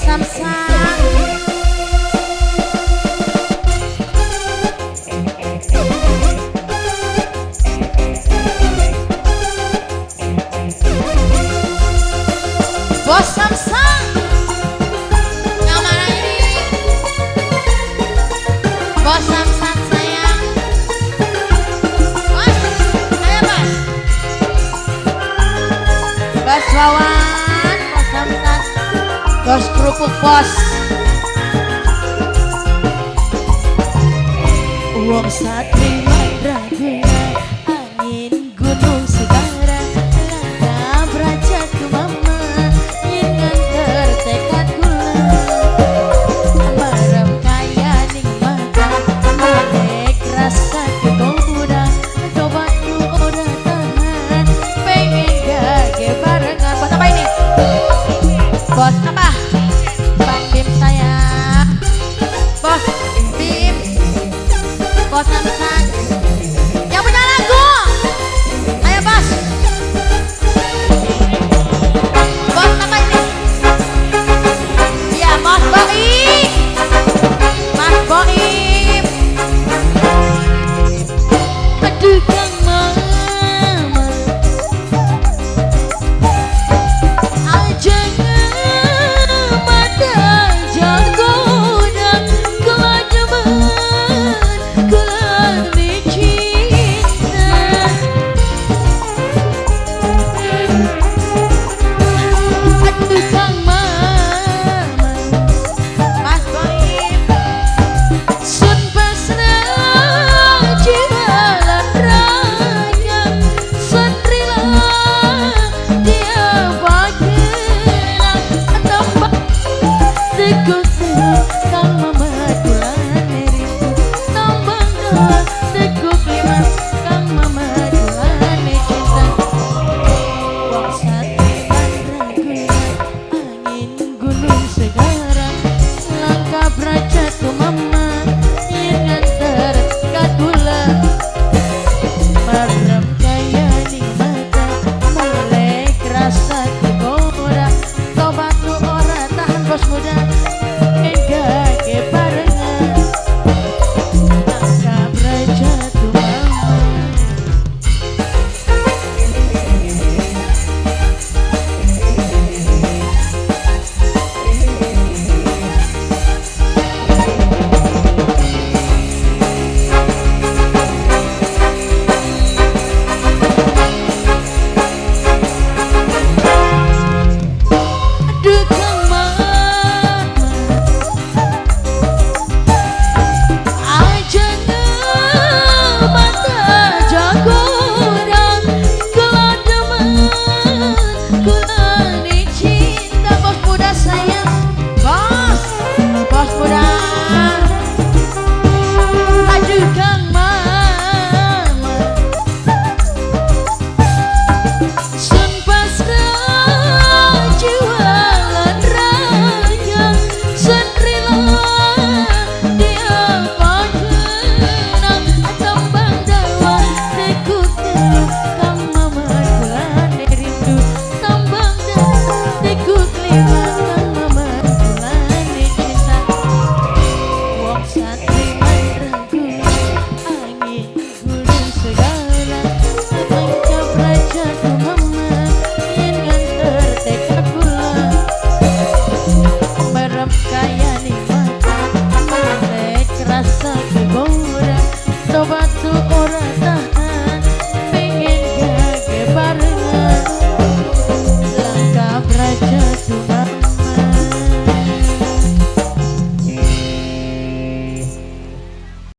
Samsang. Bos Samsang. Yang mana ini? Bos Samsang sayang. Bos, ayo bos. Bos Wawan, Bos Samsang. Bos kerupuk bos. Uang satri mandraguna, angin gunung segara, langkah berajak ke mama, dengan tertekad kula. Marem kaya ning mata, melek rasa kegoda, cobaku udah tahan, pengen gage barengan. Buat apa ini? Buat